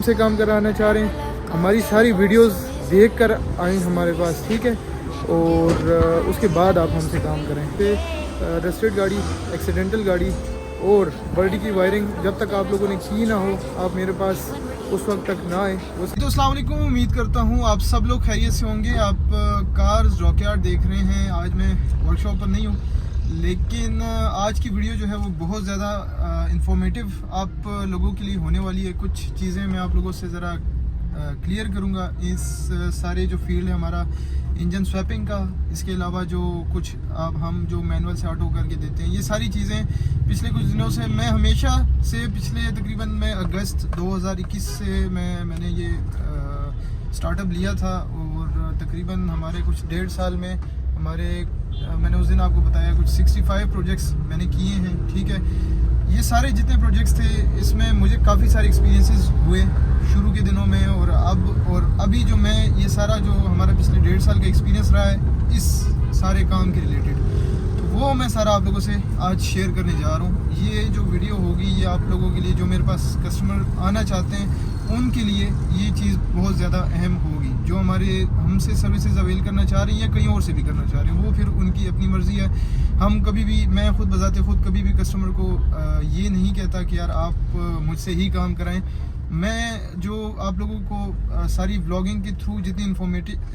से काम कराना चाह रहे हैं, हमारी सारी वीडियोस देख कर आएँ हमारे पास, ठीक है। और उसके बाद आप हमसे काम करें। रस्टेड गाड़ी, एक्सीडेंटल गाड़ी और बॉडी की वायरिंग जब तक आप लोगों ने की ना हो, आप मेरे पास उस वक्त तक ना आए। तो अस्सलाम वालेकुम, उम्मीद करता हूँ आप सब लोग खैरियत से होंगे। आप कार्स डॉकयार्ड देख रहे हैं। आज मैं वर्कशॉप पर नहीं हूँ, लेकिन आज की वीडियो जो है वो बहुत ज़्यादा इंफॉर्मेटिव आप लोगों के लिए होने वाली है। कुछ चीज़ें मैं आप लोगों से ज़रा क्लियर करूँगा। इस सारे जो फील्ड है हमारा इंजन स्वैपिंग का, इसके अलावा जो कुछ अब हम जो मैनुअल से ऑटो करके देते हैं, ये सारी चीज़ें पिछले कुछ दिनों से मैं हमेशा से पिछले तकरीबन मैं अगस्त 2021 से मैंने ये स्टार्टअप लिया था। और तकरीबन हमारे कुछ 1.5 साल में मैंने उस दिन आपको बताया कुछ 65 प्रोजेक्ट्स मैंने किए हैं, ठीक है। ये सारे जितने प्रोजेक्ट्स थे इसमें मुझे काफ़ी सारे एक्सपीरियंसेस हुए शुरू के दिनों में, और अभी जो मैं ये सारा जो हमारा पिछले 1.5 साल का एक्सपीरियंस रहा है इस सारे काम के रिलेटेड, तो वो मैं सारा आप लोगों से आज शेयर करने जा रहा हूँ। ये जो वीडियो होगी ये आप लोगों के लिए, जो मेरे पास कस्टमर आना चाहते हैं उनके लिए ये चीज़ बहुत ज़्यादा अहम होगी। जो हमसे सर्विसेज अवेल करना चाह रही हैं, कहीं और से भी करना चाह रहे हैं, वो फिर उनकी अपनी मर्ज़ी है। हम कभी भी, मैं खुद बजाते खुद कभी भी कस्टमर को ये नहीं कहता कि यार आप मुझसे ही काम कराएं। मैं जो आप लोगों को सारी व्लॉगिंग के थ्रू जितनी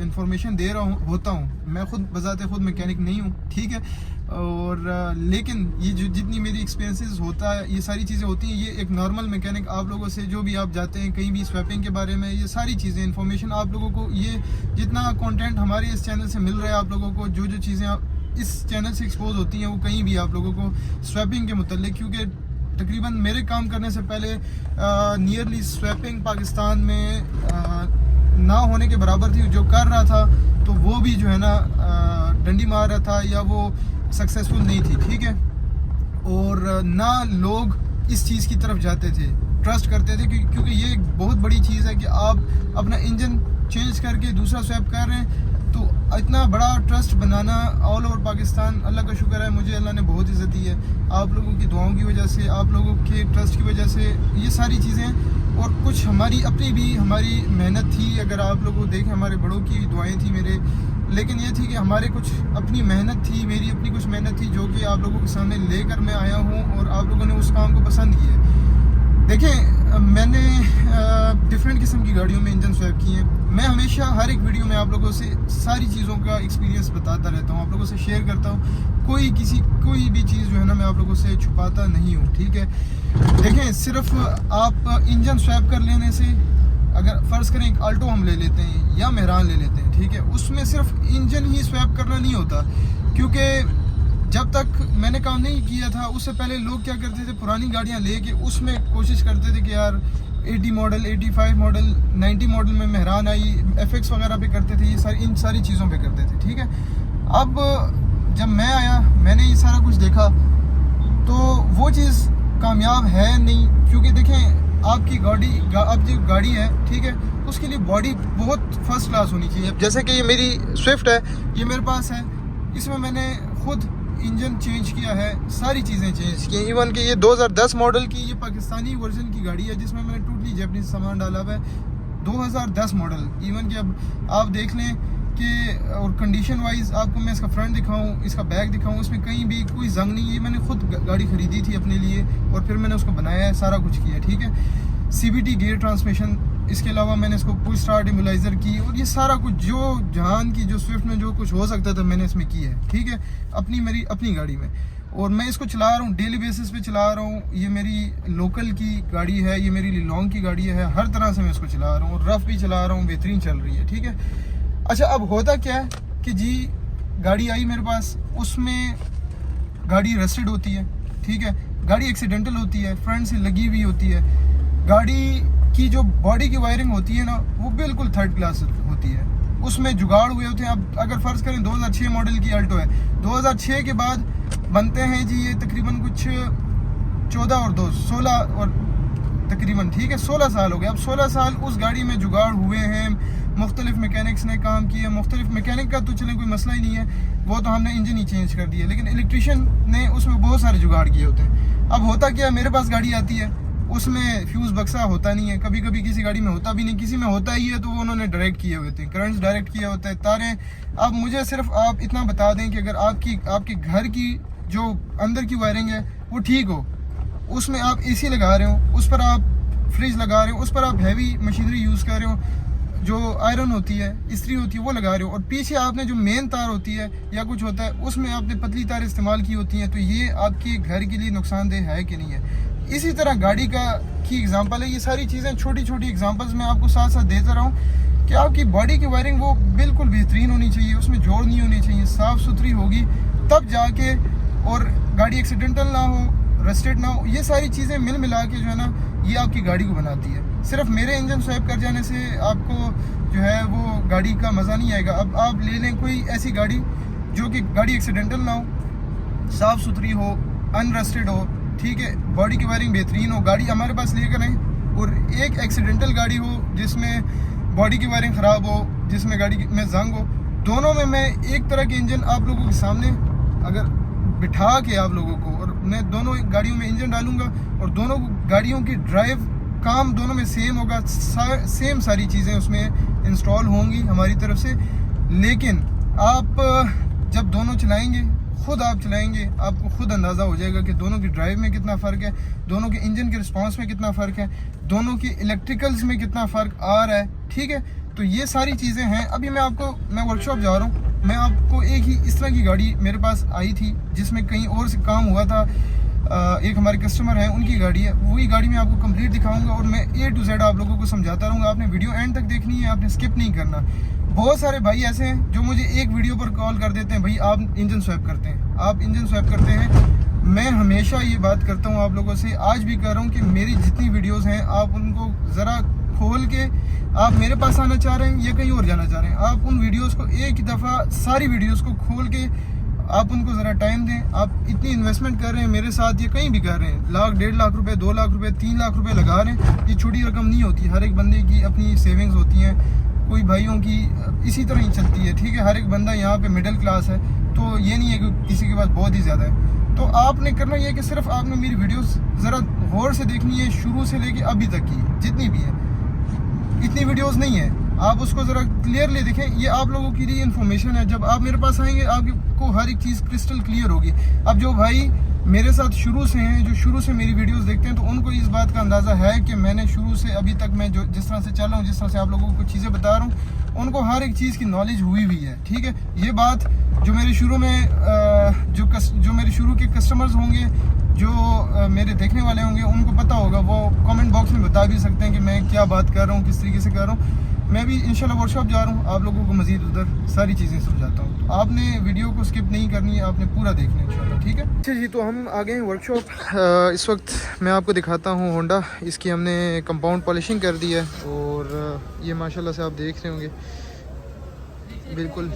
इन्फॉर्मेशन दे रहा होता हूँ, मैं खुद बजाते खुद मैकेनिक नहीं हूँ, ठीक है। और लेकिन ये जो जितनी मेरी एक्सपीरियंसेस होता है, ये सारी चीज़ें होती हैं, ये एक नॉर्मल मैकेनिक आप लोगों से जो भी आप जाते हैं कहीं भी स्वैपिंग के बारे में, ये सारी चीज़ें इन्फॉर्मेशन आप लोगों को, ये जितना कंटेंट हमारे इस चैनल से मिल रहा है आप लोगों को, जो जो चीज़ें आप इस चैनल से एक्सपोज होती हैं वो कहीं भी आप लोगों को स्वैपिंग के मुतल्लिक, क्योंकि तकरीबन मेरे काम करने से पहले नियरली स्वैपिंग पाकिस्तान में ना होने के बराबर थी। जो कर रहा था तो वो भी जो है ना डंडी मार रहा था या वो सक्सेसफुल नहीं थी, ठीक है। और ना लोग इस चीज़ की तरफ जाते थे, ट्रस्ट करते थे, क्योंकि ये एक बहुत बड़ी चीज़ है कि आप अपना इंजन चेंज करके दूसरा स्वैप कर रहे हैं। तो इतना बड़ा ट्रस्ट बनाना ऑल ओवर पाकिस्तान, अल्लाह का शुक्र है, मुझे अल्लाह ने बहुत इज़्ज़त दी है। आप लोगों की दुआओं की वजह से, आप लोगों के ट्रस्ट की वजह से ये सारी चीज़ें, और कुछ हमारी अपनी भी हमारी मेहनत थी। अगर आप लोग को देखें, हमारे बड़ों की दुआएं थी मेरे, लेकिन ये थी कि हमारे कुछ अपनी मेहनत थी, मेरी अपनी कुछ मेहनत थी जो कि आप लोगों के सामने लेकर मैं आया हूँ, और आप लोगों ने उस काम को पसंद किया। देखें, मैंने डिफरेंट किस्म की गाड़ियों में इंजन स्वैप किए हैं। मैं हमेशा हर एक वीडियो में आप लोगों से सारी चीज़ों का एक्सपीरियंस बताता रहता हूँ, आप लोगों से शेयर करता हूँ। कोई भी चीज़ जो है ना मैं आप लोगों से छुपाता नहीं हूँ, ठीक है। देखें, सिर्फ आप इंजन स्वैप कर लेने से, अगर फ़र्ज़ करें एक आल्टो हम ले लेते हैं या मेहरान ले लेते हैं, ठीक है, उसमें सिर्फ इंजन ही स्वैप करना नहीं होता। क्योंकि जब तक मैंने काम नहीं किया था उससे पहले लोग क्या करते थे, पुरानी गाड़ियाँ लेके उसमें कोशिश करते थे कि यार 80 मॉडल, 85 मॉडल, 90 मॉडल में मेहरान आई, FX वगैरह पे करते थे, इन सारी चीज़ों पे करते थे, ठीक है। अब जब मैं आया, मैंने ये सारा कुछ देखा, तो वो चीज़ कामयाब है नहीं। क्योंकि देखें, आपकी अब जो गाड़ी है, ठीक है, उसके लिए बॉडी बहुत फर्स्ट क्लास होनी चाहिए। जैसे कि ये मेरी स्विफ्ट है, ये मेरे पास है, इसमें मैंने खुद इंजन चेंज किया है, सारी चीज़ें चेंज की हैं। इवन कि ये 2010 मॉडल की, ये पाकिस्तानी वर्जन की गाड़ी है जिसमें मैंने टोटली जैपनीज सामान डाला हुआ है। 2010 मॉडल, इवन कि अब आप देख लें कि, और कंडीशन वाइज आपको मैं इसका फ्रंट दिखाऊं, इसका बैक दिखाऊं, इसमें कहीं भी कोई जंग नहीं है। मैंने खुद गाड़ी खरीदी थी अपने लिए और फिर मैंने उसको बनाया है, सारा कुछ किया, ठीक है। CVT गियर ट्रांसमिशन, इसके अलावा मैंने इसको पुश स्टार्ट इमोलाइजर की, और ये सारा कुछ जो जहान की जो स्विफ्ट में जो कुछ हो सकता था मैंने इसमें किया है, ठीक है, मेरी अपनी गाड़ी में। और मैं इसको चला रहा हूँ, डेली बेसिस पे चला रहा हूँ। ये मेरी लोकल की गाड़ी है, ये मेरी लॉन्ग की गाड़ी है, हर तरह से मैं इसको चला रहा हूँ, रफ़ भी चला रहा हूँ, बेहतरीन चल रही है, ठीक है। अच्छा, अब होता क्या है कि जी गाड़ी आई मेरे पास, उसमें गाड़ी रस्टेड होती है, ठीक है, गाड़ी एक्सीडेंटल होती है, फ्रंट से लगी हुई होती है, गाड़ी की जो बॉडी की वायरिंग होती है ना वो बिल्कुल थर्ड क्लास होती है, उसमें जुगाड़ हुए होते हैं। अब अगर फ़र्ज़ करें 2006 मॉडल की अल्टो है, 2006 के बाद बनते हैं जी ये तकरीबन कुछ 14 और 2 16 और तकरीबन, ठीक है, 16 साल हो गए। अब 16 साल उस गाड़ी में जुगाड़ हुए हैं, मुख्तलिफ मैकेनिक्स ने काम किए। मुख्तलिफ मैकेनिक का तो चले कोई मसला ही नहीं है, वो तो हमने इंजन ही चेंज कर दिया, लेकिन इलेक्ट्रिशियन ने उसमें बहुत सारे जुगाड़ किए होते हैं। अब होता क्या, मेरे पास गाड़ी आती है, उसमें फ्यूज़ बक्सा होता नहीं है, कभी कभी किसी गाड़ी में होता भी नहीं, किसी में होता ही है तो वो उन्होंने डायरेक्ट किए होते हैं, करंट्स डायरेक्ट किया होता है तारें। अब मुझे सिर्फ आप इतना बता दें कि अगर आपके घर की जो अंदर की वायरिंग है वो ठीक हो, उसमें आप एसी लगा रहे हो, उस पर आप फ्रिज लगा रहे हो, उस पर आप हैवी मशीनरी यूज़ कर रहे हो, जो आयरन होती है, इस्त्री होती है, वो लगा रहे हो, और पीछे आपने जो मेन तार होती है या कुछ होता है उसमें आपने पतली तार इस्तेमाल की होती हैं, तो ये आपके घर के लिए नुकसानदेह है कि नहीं है। इसी तरह गाड़ी की एग्जांपल है। ये सारी चीज़ें छोटी छोटी एग्जांपल्स मैं आपको साथ साथ देता रहा हूँ कि आपकी बॉडी की वायरिंग वो बिल्कुल बेहतरीन होनी चाहिए, उसमें जोड़ नहीं होनी चाहिए, साफ़ सुथरी होगी तब जाके, और गाड़ी एक्सीडेंटल ना हो, रस्टेड ना हो। ये सारी चीज़ें मिल मिला के जो है ना ये आपकी गाड़ी को बनाती है। सिर्फ मेरे इंजन स्वैप कर जाने से आपको जो है वो गाड़ी का मज़ा नहीं आएगा। अब आप ले लें कोई ऐसी गाड़ी जो कि गाड़ी एक्सीडेंटल ना हो, साफ़ सुथरी हो, अनरस्टेड हो, ठीक है, बॉडी की वायरिंग बेहतरीन हो, गाड़ी हमारे पास लेकर आएँ, और एक एक्सीडेंटल गाड़ी हो जिसमें बॉडी की वायरिंग ख़राब हो, जिसमें गाड़ी में जंग हो, दोनों में मैं एक तरह के इंजन आप लोगों के सामने अगर बिठा के आप लोगों को, और मैं दोनों गाड़ियों में इंजन डालूंगा और दोनों गाड़ियों की ड्राइव काम दोनों में सेम होगा, सेम सारी चीज़ें उसमें इंस्टॉल होंगी हमारी तरफ से। लेकिन आप जब दोनों चलाएंगे, खुद आप चलाएंगे, आपको खुद अंदाज़ा हो जाएगा कि दोनों की ड्राइव में कितना फ़र्क है, दोनों के इंजन के रिस्पांस में कितना फ़र्क है, दोनों की इलेक्ट्रिकल्स में कितना फ़र्क आ रहा है, ठीक है। तो ये सारी चीज़ें हैं। अभी मैं वर्कशॉप जा रहा हूँ, मैं आपको एक ही इस तरह की गाड़ी मेरे पास आई थी जिसमें कहीं और से काम हुआ था, एक हमारे कस्टमर हैं उनकी गाड़ी है, वही गाड़ी मैं आपको कंप्लीट दिखाऊंगा और मैं A to Z आप लोगों को समझाता रहूँगा। आपने वीडियो एंड तक देखनी है, आपने स्किप नहीं करना। बहुत सारे भाई ऐसे हैं जो मुझे एक वीडियो पर कॉल कर देते हैं, भाई आप इंजन स्वैप करते हैं, आप इंजन स्वैप करते हैं। मैं हमेशा ये बात करता हूँ आप लोगों से, आज भी कर रहा हूँ कि मेरी जितनी वीडियोज़ हैं आप उनको ज़रा खोल के, आप मेरे पास आना चाह रहे हैं या कहीं और जाना चाह रहे हैं, आप उन वीडियोज़ को एक ही दफ़ा सारी वीडियोज़ को खोल के आप उनको ज़रा टाइम दें। आप इतनी इन्वेस्टमेंट कर रहे हैं मेरे साथ या कहीं भी कर रहे हैं, लाख, 1.5 लाख रुपए, 2 लाख रुपए, 3 लाख रुपए लगा रहे हैं, ये छोटी रकम नहीं होती। हर एक बंदे की अपनी सेविंग्स होती हैं, कोई भाइयों की इसी तरह ही चलती है, ठीक है। हर एक बंदा यहाँ पे मिडिल क्लास है, तो ये नहीं है कि किसी के पास बहुत ही ज़्यादा है। तो आपने करना ये है कि सिर्फ आपने मेरी वीडियोस ज़रा गौर से देखनी है, शुरू से लेके अभी तक की जितनी भी है, इतनी वीडियोस नहीं है, आप उसको ज़रा क्लियरली देखें। ये आप लोगों के लिए इन्फॉर्मेशन है, जब आप मेरे पास आएंगे आपको हर एक चीज़ क्रिस्टल क्लियर होगी। अब जो भाई मेरे साथ शुरू से हैं, जो शुरू से मेरी वीडियोस देखते हैं, तो उनको इस बात का अंदाज़ा है कि मैंने शुरू से अभी तक मैं जो जिस तरह से चल रहा हूँ, जिस तरह से आप लोगों को चीज़ें बता रहा हूँ, उनको हर एक चीज़ की नॉलेज हुई हुई है, ठीक है। ये बात जो मेरे शुरू में जो मेरे शुरू के कस्टमर्स होंगे, जो मेरे देखने वाले होंगे, उनको पता होगा, वो कमेंट बॉक्स में बता भी सकते हैं कि मैं क्या बात कर रहा हूँ, किस तरीके से कर रहा हूँ। मैं भी इंशाल्लाह वर्कशॉप जा रहा हूँ, आप लोगों को मज़ीद उधर सारी चीज़ें समझाता हूँ। तो आपने वीडियो को स्किप नहीं करनी है, आपने पूरा देखना है इंशाल्लाह, ठीक है। अच्छा जी, तो हम आ गए हैं वर्कशॉप। इस वक्त मैं आपको दिखाता हूँ होंडा, इसकी हमने कंपाउंड पॉलिशिंग कर दी है और ये माशाल्लाह से आप देख रहे होंगे बिल्कुल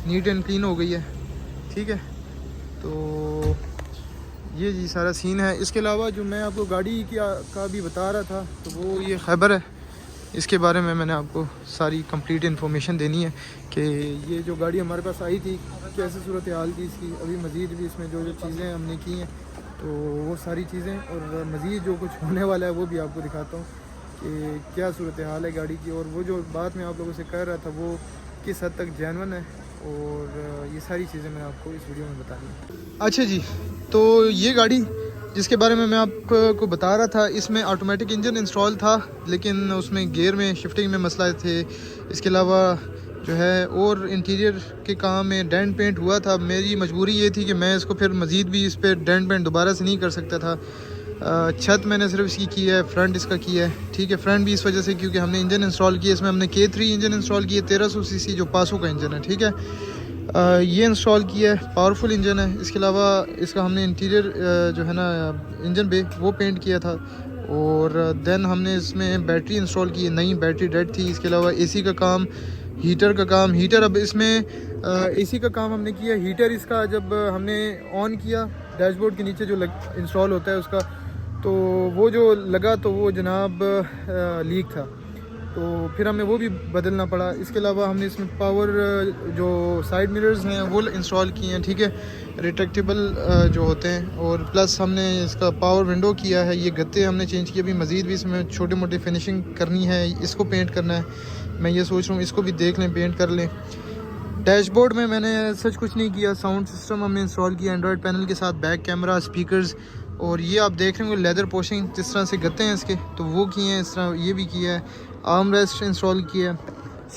नीट एंड क्लीन हो गई है, ठीक है। तो ये जी सारा सीन है। इसके अलावा जो मैं आपको गाड़ी का भी बता रहा था, तो वो ये खैबर है, इसके बारे में मैंने आपको सारी कंप्लीट इन्फॉर्मेशन देनी है कि ये जो गाड़ी हमारे पास आई थी कैसे सूरत हाल थी इसकी, अभी मज़ीद भी इसमें जो चीज़ें हमने की हैं तो वो सारी चीज़ें, और मज़ीद जो कुछ होने वाला है वो भी आपको दिखाता हूँ कि क्या सूरत हाल है गाड़ी की, और वो जो बात मैं आप लोगों से कर रहा था वो किस हद तक जेन्युइन है, और ये सारी चीज़ें मैं आपको इस वीडियो में बतानी है। अच्छा जी, तो ये गाड़ी जिसके बारे में मैं आपको बता रहा था, इसमें ऑटोमेटिक इंजन इंस्टॉल था, लेकिन उसमें गियर में शिफ्टिंग में मसला थे। इसके अलावा जो है और इंटीरियर के काम में डेंट पेंट हुआ था। मेरी मजबूरी ये थी कि मैं इसको फिर मज़ीद भी इस पर डेंट पेंट दोबारा से नहीं कर सकता था। छत मैंने सिर्फ इसकी की है, फ्रंट इसका की है, ठीक है। फ्रंट भी इस वजह से क्योंकि हमने इंजन इंस्टॉल किया, इसमें हमने K3 इंजन इंस्टॉल किया, 1300 सीसी जो पासो का इंजन है, ठीक है। ये इंस्टॉल किया है, पावरफुल इंजन है। इसके अलावा इसका हमने इंटीरियर जो है ना इंजन बे वो पेंट किया था, और देन हमने इसमें बैटरी इंस्टॉल की है, नई बैटरी डेड थी। इसके अलावा एसी का काम, हीटर का काम, हीटर अब इसमें एसी का काम हमने किया। हीटर इसका जब हमने ऑन किया, डैशबोर्ड के नीचे जो इंस्टॉल होता है उसका, तो वो जो लगा तो वो जनाब लीक था। तो फिर हमें वो भी बदलना पड़ा। इसके अलावा हमने इसमें पावर जो साइड मिरर्स हैं वो इंस्टॉल किए हैं, ठीक है, रिट्रैक्टेबल जो होते हैं, और प्लस हमने इसका पावर विंडो किया है, ये गत्ते हमने चेंज किए। अभी मज़ीद भी इसमें छोटे मोटे फिनिशिंग करनी है, इसको पेंट करना है। मैं ये सोच रहा हूँ इसको भी देख लें, पेंट कर लें। डैशबोर्ड में मैंने सच कुछ नहीं किया, साउंड सिस्टम हमने इंस्टॉल किया एंड्रॉयड पैनल के साथ, बैक कैमरा, स्पीकर्स, और ये आप देख रहे होंगे लेदर पोशिंग जिस तरह से गत्ते हैं इसके, तो वो किए हैं, इस तरह ये भी किया है। आर्म रेस्ट इंस्टॉल किया है।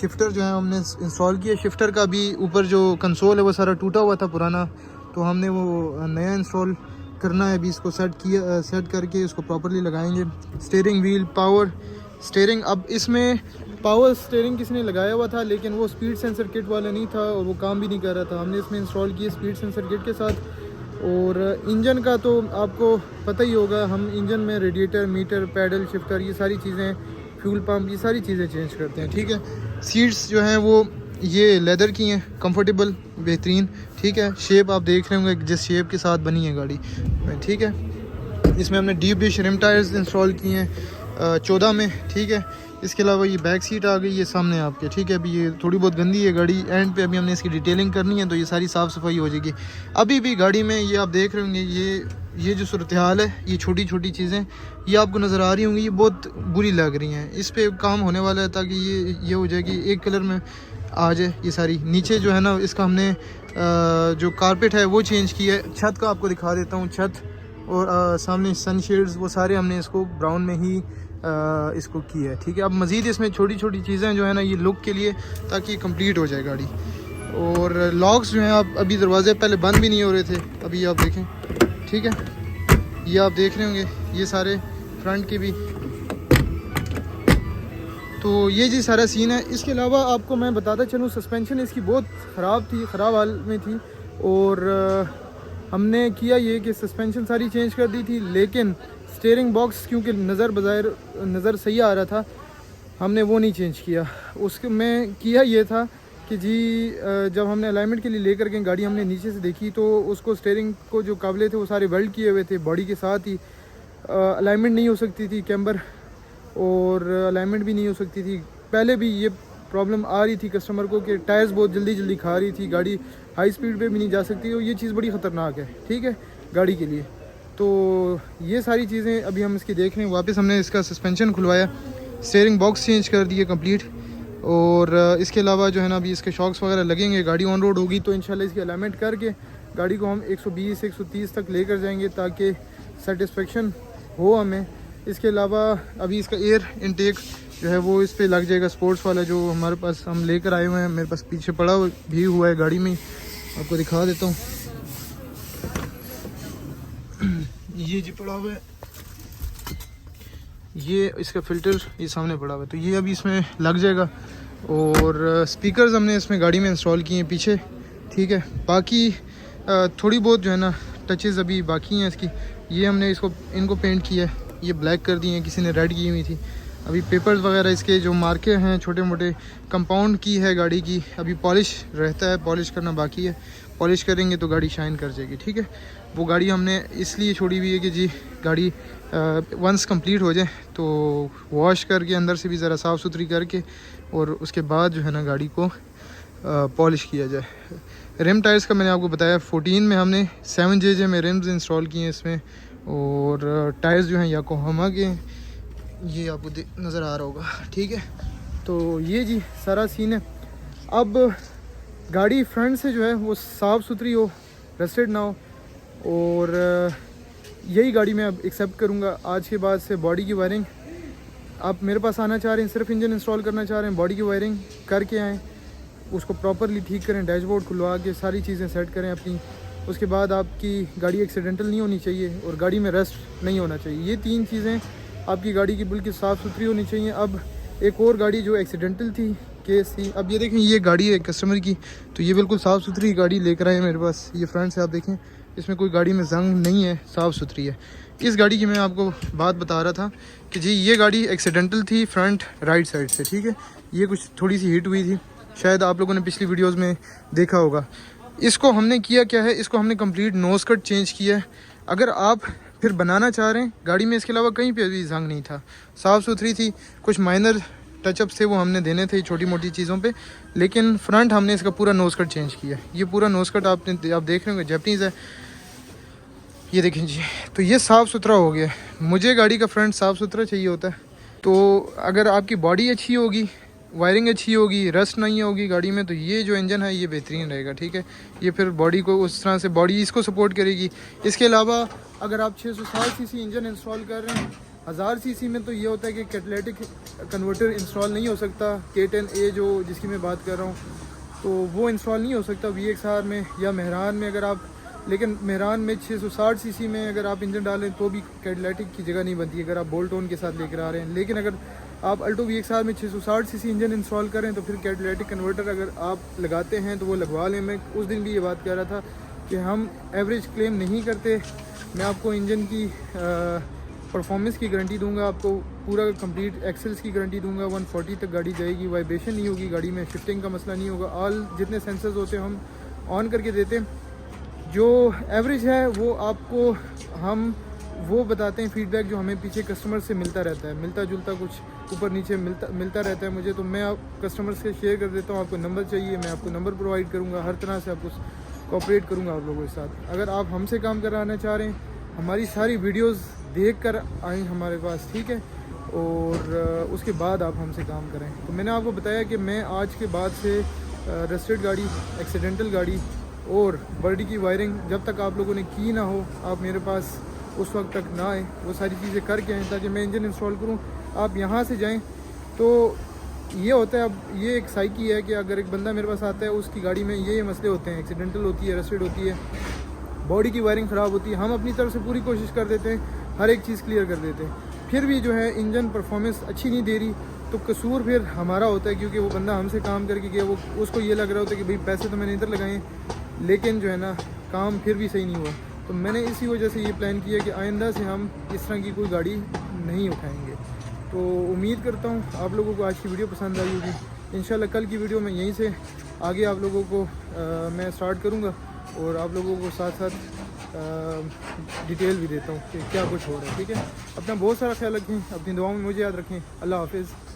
शिफ्टर जो है हमने इंस्टॉल किया। शिफ्टर का भी ऊपर जो कंसोल है वो सारा टूटा हुआ था पुराना, तो हमने वो नया इंस्टॉल करना है। अभी इसको सेट करके इसको प्रॉपर्ली लगाएंगे। स्टीयरिंग व्हील, पावर स्टीयरिंग, अब इसमें पावर स्टीयरिंग किसने लगाया हुआ था, लेकिन वो स्पीड सेंसर किट वाला नहीं था और वो काम भी नहीं कर रहा था। हमने इसमें इंस्टॉल किए स्पीड सेंसर किट के साथ। और इंजन का तो आपको पता ही होगा, हम इंजन में रेडिएटर, मीटर, पैडल शिफ्टर, ये सारी चीज़ें, फ्यूल पम्प, ये सारी चीज़ें चेंज करते हैं, ठीक है। सीट्स जो हैं वो ये लेदर की हैं, कंफर्टेबल, बेहतरीन, ठीक है। शेप आप देख रहे होंगे जिस शेप के साथ बनी है गाड़ी, ठीक है। इसमें हमने deep dish rim tyres install किए हैं 14 में, ठीक है। इसके अलावा ये बैक सीट आ गई है सामने आपके, ठीक है। अभी ये थोड़ी बहुत गंदी है गाड़ी, एंड पे अभी हमने इसकी डिटेलिंग करनी है, तो ये सारी साफ़ सफाई हो जाएगी। अभी भी गाड़ी में ये आप देख रहे होंगे, ये जो सूरत हाल है, ये छोटी छोटी चीज़ें ये आपको नज़र आ रही होंगी, ये बहुत बुरी लग रही हैं। इस पर काम होने वाला है ताकि ये हो जाएगी, एक कलर में आ जाए ये सारी। नीचे जो है ना, इसका हमने जो कारपेट है वो चेंज किया है। छत का आपको दिखा देता हूँ, छत और सामने सनशेड्स, वो सारे हमने इसको ब्राउन में ही इसको किया है, ठीक है। अब मज़ीद इसमें छोटी छोटी चीज़ें जो है ना, ये लुक के लिए, ताकि कंप्लीट हो जाए गाड़ी। और लॉक्स जो हैं, आप अभी दरवाजे पहले बंद भी नहीं हो रहे थे, अभी आप देखें, ठीक है। ये आप देख रहे होंगे, ये सारे फ्रंट के भी, तो ये जी सारा सीन है। इसके अलावा आपको मैं बताता चलूँ, सस्पेंशन इसकी बहुत ख़राब थी, ख़राब हाल में थी, और हमने किया ये कि सस्पेंशन सारी चेंज कर दी थी, लेकिन स्टीयरिंग बॉक्स क्योंकि नज़र सही आ रहा था, हमने वो नहीं चेंज किया। उसके में किया ये था कि जी जब हमने अलाइनमेंट के लिए लेकर के गाड़ी हमने नीचे से देखी, तो उसको स्टीयरिंग को जो काबले थे वो सारे वेल्ड किए हुए थे बॉडी के साथ ही। अलाइनमेंट नहीं हो सकती थी, कैम्बर और अलाइनमेंट भी नहीं हो सकती थी। पहले भी ये प्रॉब्लम आ रही थी कस्टमर को कि टायर्स बहुत जल्दी खा रही थी, गाड़ी हाई स्पीड पे भी नहीं जा सकती, और ये चीज़ बड़ी ख़तरनाक है, ठीक है, गाड़ी के लिए। तो ये सारी चीज़ें अभी हम इसकी देख रहे हैं। वापस हमने इसका सस्पेंशन खुलवाया, स्टीयरिंग बॉक्स चेंज कर दिए कंप्लीट, और इसके अलावा जो है ना, अभी इसके शॉक्स वगैरह लगेंगे। गाड़ी ऑन रोड होगी तो इंशाल्लाह इसकी अलाइनमेंट करके गाड़ी को हम 120-130 तक लेकर जाएंगे, ताकि सेटिस्फेक्शन हो हमें। इसके अलावा अभी इसका एयर इनटेक जो है वो इस पर लग जाएगा, स्पोर्ट्स वाला जो हमारे पास हम लेकर आए हुए हैं, मेरे पास पीछे पड़ा भी हुआ है गाड़ी में, आपको दिखा देता हूँ। ये जी पड़ा हुआ है, ये इसका फ़िल्टर ये सामने पड़ा हुआ है, तो ये अभी इसमें लग जाएगा। और स्पीकर्स हमने इसमें गाड़ी में इंस्टॉल किए हैं पीछे, ठीक है। बाकी थोड़ी बहुत जो है ना टचेस अभी बाकी हैं इसकी। ये हमने इनको पेंट किया है, ये ब्लैक कर दिए हैं, किसी ने रेड की हुई थी। अभी पेपर्स वगैरह इसके जो मार्के हैं छोटे मोटे, कंपाउंड की है गाड़ी की, अभी पॉलिश रहता है, पॉलिश करना बाकी है। पॉलिश करेंगे तो गाड़ी शाइन कर जाएगी, ठीक है। वो गाड़ी हमने इसलिए छोड़ी हुई है कि जी गाड़ी वंस कंप्लीट हो जाए तो वॉश करके अंदर से भी ज़रा साफ़ सुथरी करके, और उसके बाद जो है ना गाड़ी को पॉलिश किया जाए। रिम टायर्स का मैंने आपको बताया, 14 में हमने 7JJ में रिम्स इंस्टॉल किए हैं इसमें, और टायर्स जो हैं याकोहामा के, ये आपको नज़र आ रहा होगा, ठीक है। तो ये जी सारा सीन है। अब गाड़ी फ्रंट से जो है वो साफ़ सुथरी हो, रस्टेड ना हो, और यही गाड़ी मैं अब एक्सेप्ट करूँगा आज के बाद से। बॉडी की वायरिंग आप मेरे पास आना चाह रहे हैं, सिर्फ इंजन इंस्टॉल करना चाह रहे हैं, बॉडी की वायरिंग करके आएँ, उसको प्रॉपरली ठीक करें, डैशबोर्ड खुलवा के सारी चीज़ें सेट करें अपनी। उसके बाद आपकी गाड़ी एक्सीडेंटल नहीं होनी चाहिए और गाड़ी में रस्ट नहीं होना चाहिए। ये 3 चीज़ें आपकी गाड़ी की बिल्कुल साफ़ सुथरी होनी चाहिए। अब एक और गाड़ी जो एक्सीडेंटल थी, केस थी, अब ये देखें, ये गाड़ी है कस्टमर की, तो ये बिल्कुल साफ़ सुथरी गाड़ी लेकर आए मेरे पास। ये फ्रंट से आप देखें, इसमें कोई गाड़ी में जंग नहीं है, साफ़ सुथरी है। इस गाड़ी की मैं आपको बात बता रहा था कि जी ये गाड़ी एक्सीडेंटल थी फ्रंट राइट साइड से, ठीक है। ये कुछ थोड़ी सी हिट हुई थी, शायद आप लोगों ने पिछली वीडियोज़ में देखा होगा। इसको हमने किया क्या है, इसको हमने कंप्लीट नोज कट चेंज किया है। अगर आप फिर बनाना चाह रहे हैं गाड़ी में, इसके अलावा कहीं पे भी जंग नहीं था, साफ़ सुथरी थी। कुछ माइनर टचअप्स थे वो हमने देने थे छोटी मोटी चीज़ों पे, लेकिन फ्रंट हमने इसका पूरा नोज़ कट चेंज किया। ये पूरा नोज़ कट आप देख रहे होंगे जैपनीज़ है, ये देखें जी। तो ये साफ़ सुथरा हो गया। मुझे गाड़ी का फ्रंट साफ़ सुथरा चाहिए होता है। तो अगर आपकी बॉडी अच्छी होगी, वायरिंग अच्छी होगी, रस्ट नहीं होगी गाड़ी में, तो ये जो इंजन है ये बेहतरीन रहेगा, ठीक है। ये फिर बॉडी को उस तरह से बॉडी इसको सपोर्ट करेगी। इसके अलावा अगर आप 660 सीसी इंजन इंस्टॉल कर रहे हैं 1000 सीसी में, तो ये होता है कि कैटलिटिक कन्वर्टर इंस्टॉल नहीं हो सकता। K10A जो जिसकी मैं बात कर रहा हूँ, तो वो इंस्टॉल नहीं हो सकता VXR में या मेहरान में। अगर आप, लेकिन मेहरान में 660 सीसी में अगर आप इंजन डालें तो भी कैटलिटिक की जगह नहीं बनती अगर आप बोल्ट ऑन के साथ लेकर आ रहे हैं। लेकिन अगर आप अल्टो VXR में 660 सीसी इंजन इंस्टॉल करें तो फिर कैटलिटिक कन्वर्टर अगर आप लगाते हैं तो वो लगवा लें। मैं उस दिन भी ये बात कह रहा था कि हम एवरेज क्लेम नहीं करते। मैं आपको इंजन की परफॉर्मेंस की गारंटी दूंगा, आपको पूरा कंप्लीट एक्सेल्स की गारंटी दूंगा। 140 तक गाड़ी जाएगी, वाइब्रेशन नहीं होगी गाड़ी में, शिफ्टिंग का मसला नहीं होगा। ऑल जितने सेंसर्स होते हैं हम ऑन करके देते हैं। जो एवरेज है वो आपको हम वो बताते हैं, फीडबैक जो हमें पीछे कस्टमर से मिलता रहता है, मिलता जुलता कुछ ऊपर नीचे मिलता रहता है मुझे। तो मैं आप कस्टमर से शेयर कर देता हूँ। आपको नंबर चाहिए, मैं आपको नंबर प्रोवाइड करूँगा, हर तरह से आपको कोऑपरेट करूँगा आप लोगों के साथ। अगर आप हमसे काम कराना चाह रहे हैं, हमारी सारी वीडियोस देखकर आएँ हमारे पास, ठीक है, और उसके बाद आप हमसे काम करें। तो मैंने आपको बताया कि मैं आज के बाद से रस्टेड गाड़ी, एक्सीडेंटल गाड़ी और बॉडी की वायरिंग जब तक आप लोगों ने की ना हो, आप मेरे पास उस वक्त तक ना आए, वो सारी चीज़ें करके आएँ ताकि मैं इंजन इंस्टॉल करूँ। आप यहाँ से जाएं तो ये होता है, अब ये एक साइकी है कि अगर एक बंदा मेरे पास आता है, उसकी गाड़ी में ये मसले होते हैं, एक्सीडेंटल होती है, रस्टेड होती है, बॉडी की वायरिंग ख़राब होती है। हम अपनी तरफ से पूरी कोशिश कर देते हैं, हर एक चीज़ क्लियर कर देते हैं, फिर भी जो है इंजन परफॉर्मेंस अच्छी नहीं दे रही, तो कसूर फिर हमारा होता है। क्योंकि वो बंदा हमसे काम करके गया, वो उसको ये लग रहा होता है कि भाई पैसे तो मैंने इधर लगाए, लेकिन जो है ना काम फिर भी सही नहीं हुआ। तो मैंने इसी वजह से ये प्लान किया कि आइंदा से हम इस तरह की कोई गाड़ी नहीं उठाएंगे। तो उम्मीद करता हूँ आप लोगों को आज की वीडियो पसंद आई होगी। इंशाल्लाह कल की वीडियो में यहीं से आगे आप लोगों को मैं स्टार्ट करूँगा और आप लोगों को साथ साथ डिटेल भी देता हूँ कि क्या कुछ हो रहा है, ठीक है। अपना बहुत सारा ख्याल रखें, अपनी दुआओं में मुझे याद रखें। अल्लाह हाफिज़।